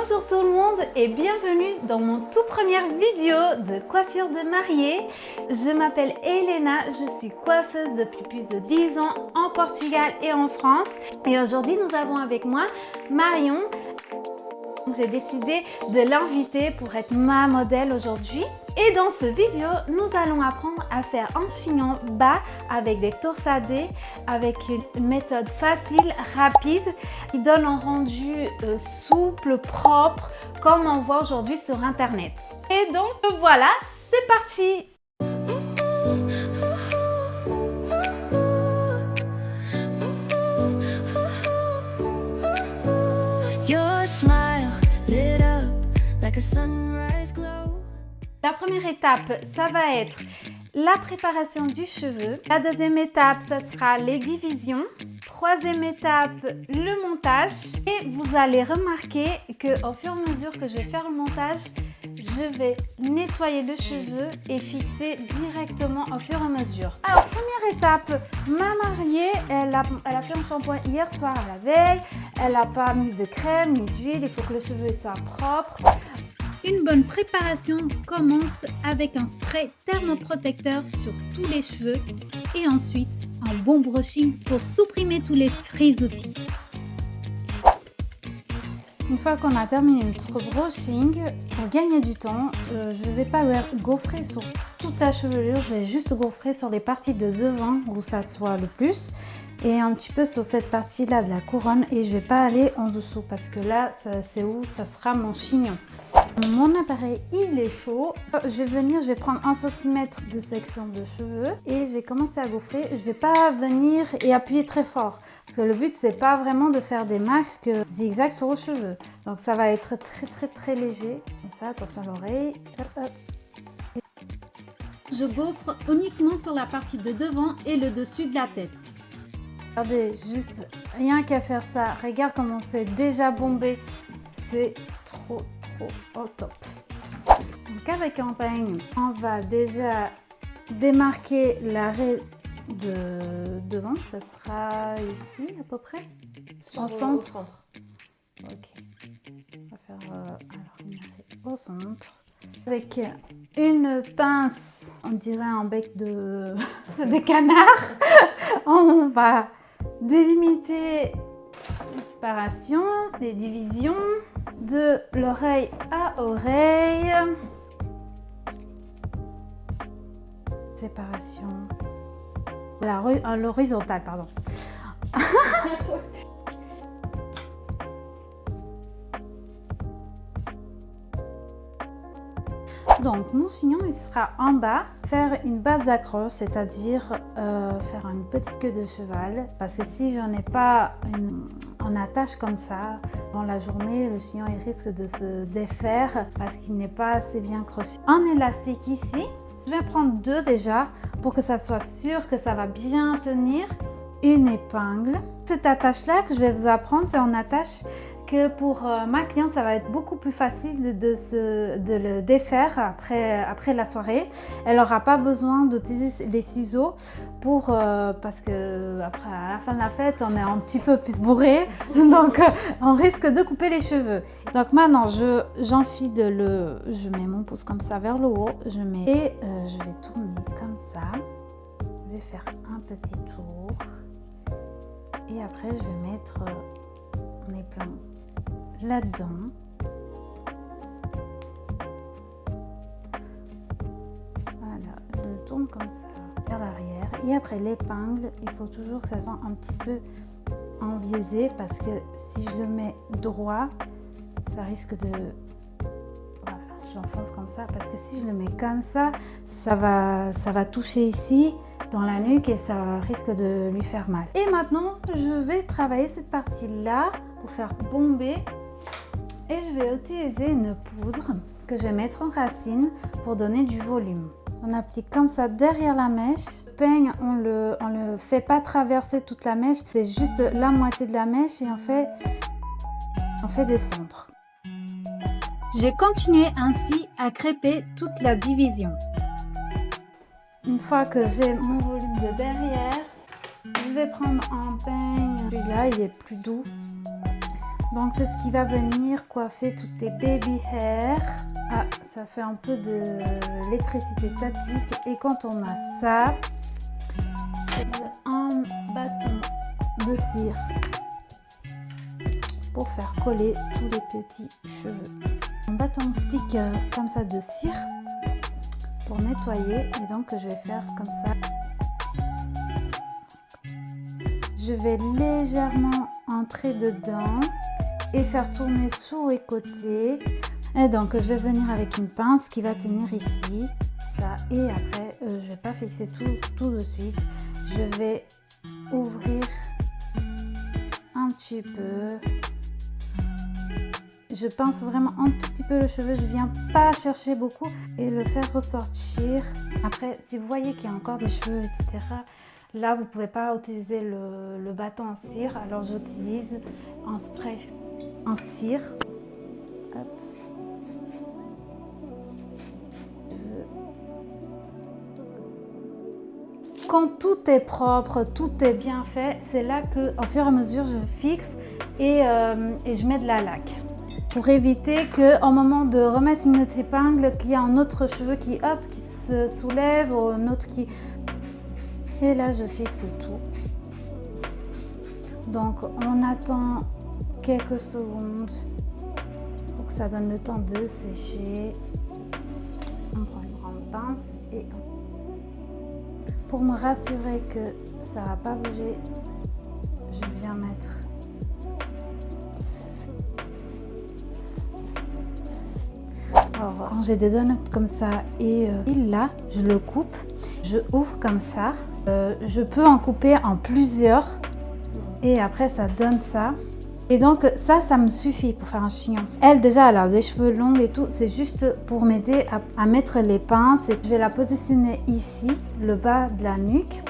Bonjour tout le monde et bienvenue dans mon tout première vidéo de coiffure de mariée. Je m'appelle Elena, je suis coiffeuse depuis plus de 10 ans en Portugal et en France. Et aujourd'hui nous avons avec moi Marion. J'ai décidé de l'inviter pour être ma modèle aujourd'hui. Et dans ce vidéo, nous allons apprendre à faire un chignon bas avec des torsadés, avec une méthode facile, rapide, qui donne un rendu souple, propre, comme on voit aujourd'hui sur internet. Et donc voilà, c'est parti! Your smile lit up like a sunrise glow. La première étape, ça va être la préparation du cheveu. La deuxième étape, ça sera les divisions. Troisième étape, le montage. Et vous allez remarquer qu'au fur et à mesure que je vais faire le montage, je vais nettoyer le cheveu et fixer directement au fur et à mesure. Alors, première étape, ma mariée, elle a fait un shampoing hier soir à la veille. Elle n'a pas mis de crème ni d'huile, il faut que le cheveu soit propre. Une bonne préparation commence avec un spray thermoprotecteur sur tous les cheveux et ensuite un bon brushing pour supprimer tous les frisottis. Une fois qu'on a terminé notre brushing, pour gagner du temps, je ne vais pas gaufrer sur toute la chevelure, je vais juste gaufrer sur les parties de devant où ça soit le plus et un petit peu sur cette partie là de la couronne et je ne vais pas aller en dessous parce que là c'est où ça sera mon chignon. Mon appareil il est chaud, je vais prendre 1 cm de section de cheveux et je vais commencer à gaufrer. Je vais pas venir et appuyer très fort parce que le but c'est pas vraiment de faire des marques zigzag sur le cheveu, donc ça va être très léger comme ça. Attention à l'oreille. Je gaufre uniquement sur la partie de devant et le dessus de la tête. Regardez, juste rien qu'à faire ça, regarde comment c'est déjà bombé, c'est trop au top. Donc avec un peigne, on va déjà démarquer l'arrêt de devant, ça sera ici à peu près, au centre. Ok, on va faire alors une arrêt au centre. Avec une pince, on dirait un bec de canard, on va délimiter la séparation, les divisions de l'oreille à oreille. Séparation. L'horizontale, pardon. Donc mon chignon il sera en bas, faire une base d'accroche, c'est-à-dire faire une petite queue de cheval, parce que si j'en ai pas en attache comme ça, dans la journée le chignon il risque de se défaire parce qu'il n'est pas assez bien croché. Un élastique ici, je vais prendre 2 déjà pour que ça soit sûr que ça va bien tenir. Une épingle. Cette attache là que je vais vous apprendre, c'est en attache que pour ma cliente ça va être beaucoup plus facile de le défaire après la soirée. Elle n'aura pas besoin d'utiliser les ciseaux pour parce que après à la fin de la fête on est un petit peu plus bourré, donc on risque de couper les cheveux. Donc maintenant j'enfile je mets mon pouce comme ça vers le haut, et je vais tourner comme ça. Je vais faire un petit tour et après je vais mettre mes plans là-dedans. Voilà, je tourne comme ça vers l'arrière et après l'épingle, il faut toujours que ça soit un petit peu enbiaisé parce que si je le mets droit, ça risque de... Voilà, j'enfonce comme ça parce que si je le mets comme ça, ça va toucher ici dans la nuque et ça risque de lui faire mal. Et maintenant, je vais travailler cette partie-là pour faire bomber. Et je vais utiliser une poudre que je vais mettre en racine pour donner du volume. On applique comme ça derrière la mèche. Le peigne, on le fait pas traverser toute la mèche, c'est juste la moitié de la mèche et on fait des centres. J'ai continué ainsi à crêper toute la division. Une fois que j'ai mon volume de derrière, je vais prendre un peigne. Celui-là, il est plus doux. Donc c'est ce qui va venir coiffer toutes tes baby hair. Ah, ça fait un peu de l'électricité statique. Et quand on a ça, c'est un bâton de cire pour faire coller tous les petits cheveux. Un bâton stick comme ça de cire pour nettoyer. Et donc je vais faire comme ça. Je vais légèrement entrer dedans et faire tourner sous et côté. Et donc je vais venir avec une pince qui va tenir ici, ça, et après je vais pas fixer tout de suite. Je vais ouvrir un petit peu. Je pince vraiment un tout petit peu le cheveu, je viens pas chercher beaucoup et le faire ressortir. Après, si vous voyez qu'il y a encore des cheveux, etc., là vous pouvez pas utiliser le bâton en cire, alors j'utilise un spray en cire. Hop. Quand tout est propre, tout est bien fait, c'est là que, au fur et à mesure, je fixe et je mets de la laque. Pour éviter qu'au moment de remettre une autre épingle, qu'il y ait un autre cheveu qui se soulève ou un autre qui... Et là, je fixe tout. Donc, on attend quelques secondes pour que ça donne le temps de sécher. On prend une grande pince et pour me rassurer que ça va pas bouger, je viens mettre quand j'ai des donuts comme ça et là je le coupe, je ouvre comme ça, je peux en couper en plusieurs et après ça donne ça. Et donc ça me suffit pour faire un chignon. Elle déjà elle a des cheveux longs et tout, c'est juste pour m'aider à mettre les pinces. Et je vais la positionner ici, le bas de la nuque.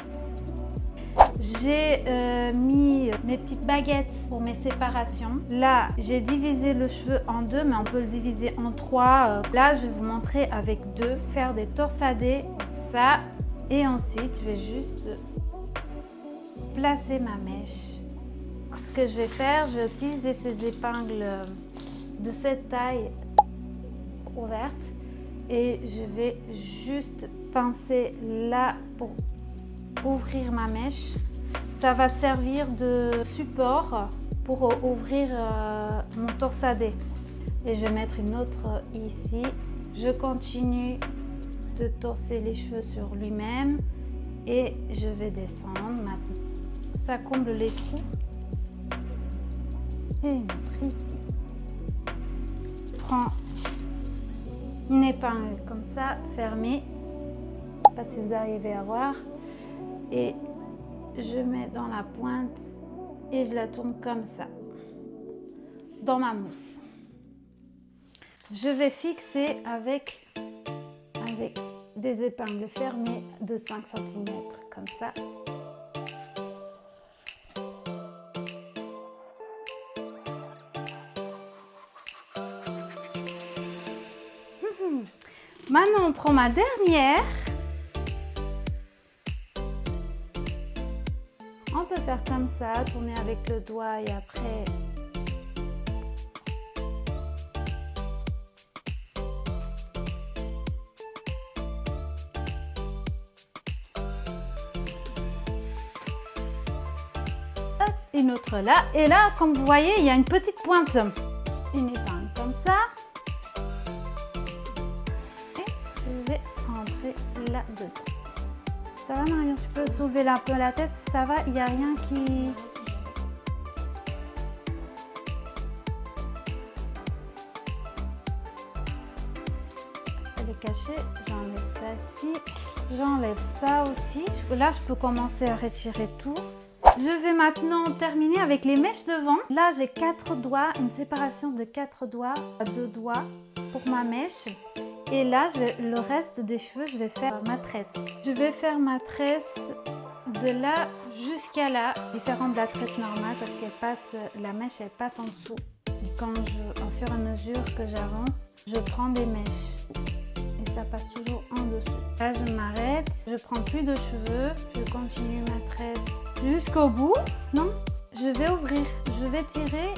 J'ai mis mes petites baguettes pour mes séparations. Là j'ai divisé le cheveu en deux, mais on peut le diviser en trois. Là je vais vous montrer avec deux, faire des torsadés comme ça. Et ensuite je vais juste placer ma mèche. Ce que je vais faire, je vais utiliser ces épingles de cette taille ouverte et je vais juste pincer là pour ouvrir ma mèche. Ça va servir de support pour ouvrir mon torsadé. Et je vais mettre une autre ici. Je continue de torser les cheveux sur lui-même et je vais descendre maintenant. Ça comble les trous. Et une autre ici. Je prends une épingle comme ça, fermée. Je ne sais pas si vous arrivez à voir. Et je mets dans la pointe et je la tourne comme ça, dans ma mousse. Je vais fixer avec des épingles fermées de 5 cm, comme ça. Maintenant, on prend ma dernière. On peut faire comme ça, tourner avec le doigt et après... Hop, une autre là. Et là, comme vous voyez, il y a une petite pointe. Une épingle comme ça. Je vais rentrer là-dedans. Ça va Marion, tu peux soulever un peu la tête, ça va, il n'y a rien qui... Elle est cachée, j'enlève ça ici, j'enlève ça aussi. Là, je peux commencer à retirer tout. Je vais maintenant terminer avec les mèches devant. Là, j'ai 4 doigts, une séparation de 4 doigts, 2 doigts pour ma mèche. Et là, le reste des cheveux, je vais faire ma tresse. Je vais faire ma tresse de là jusqu'à là, différent de la tresse normale parce qu'elle passe, la mèche, elle passe en dessous. Et quand au fur et à mesure que j'avance, je prends des mèches et ça passe toujours en dessous. Là, je m'arrête, je prends plus de cheveux, je continue ma tresse jusqu'au bout. Non, je vais ouvrir, je vais tirer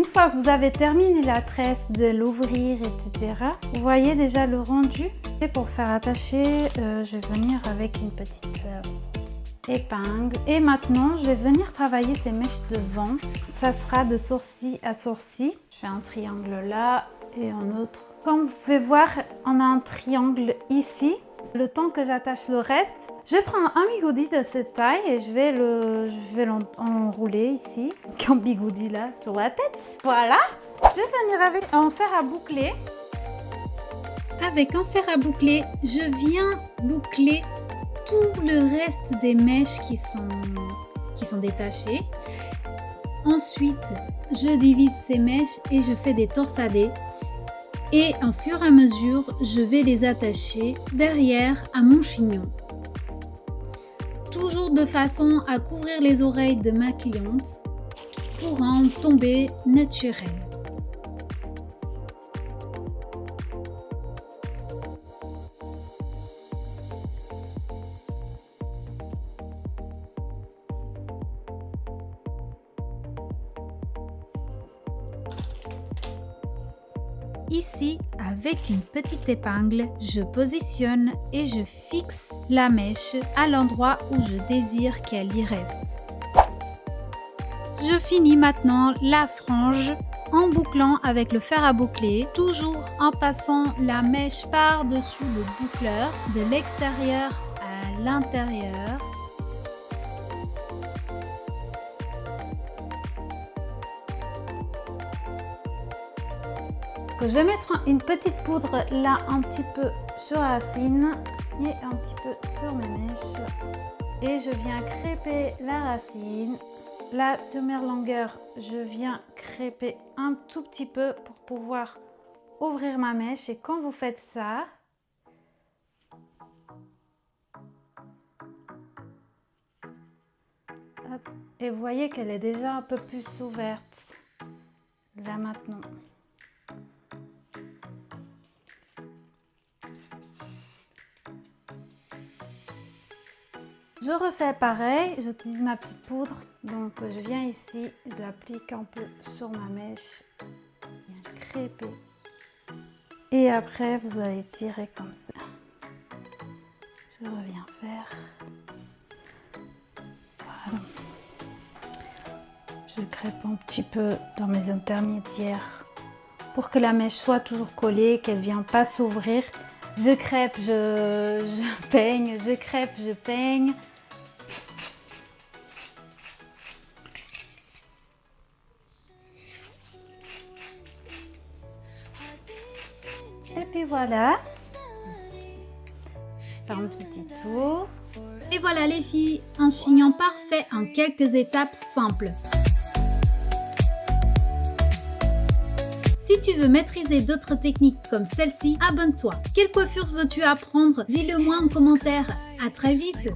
fois que vous avez terminé la tresse, de l'ouvrir, etc., vous voyez déjà le rendu. Et pour faire attacher, je vais venir avec une petite épingle. Et maintenant, je vais venir travailler ces mèches devant. Ça sera de sourcil à sourcil. Je fais un triangle là et un autre. Comme vous pouvez voir, on a un triangle ici. Le temps que j'attache le reste, je vais prendre un bigoudi de cette taille et je vais l'enrouler ici, comme bigoudi là, sur la tête. Voilà. Je vais venir avec un fer à boucler. Avec un fer à boucler, je viens boucler tout le reste des mèches qui sont détachées. Ensuite, je divise ces mèches et je fais des torsadés. Et au fur et à mesure, je vais les attacher derrière à mon chignon. Toujours de façon à couvrir les oreilles de ma cliente pour en tomber naturel. Ici, avec une petite épingle, je positionne et je fixe la mèche à l'endroit où je désire qu'elle y reste. Je finis maintenant la frange en bouclant avec le fer à boucler, toujours en passant la mèche par-dessus le boucleur de l'extérieur à l'intérieur. Je vais mettre une petite poudre là un petit peu sur la racine et un petit peu sur mes mèches. Et je viens crêper la racine. Là, sur mes longueurs, je viens crêper un tout petit peu pour pouvoir ouvrir ma mèche. Et quand vous faites ça, hop, et vous voyez qu'elle est déjà un peu plus ouverte. Là maintenant. Je refais pareil, j'utilise ma petite poudre, donc je viens ici, je l'applique un peu sur ma mèche, je viens crêper et après vous allez tirer comme ça. Je reviens faire, voilà. Je crêpe un petit peu dans mes intermédiaires pour que la mèche soit toujours collée, qu'elle ne vienne pas s'ouvrir. Je crêpe, je peigne, je crêpe, je peigne. Et puis voilà. Faire un petit tour. Et voilà les filles, un chignon parfait en quelques étapes simples. Si tu veux maîtriser d'autres techniques comme celle-ci, abonne-toi. Quelle coiffure veux-tu apprendre? Dis-le moi en commentaire. À très vite!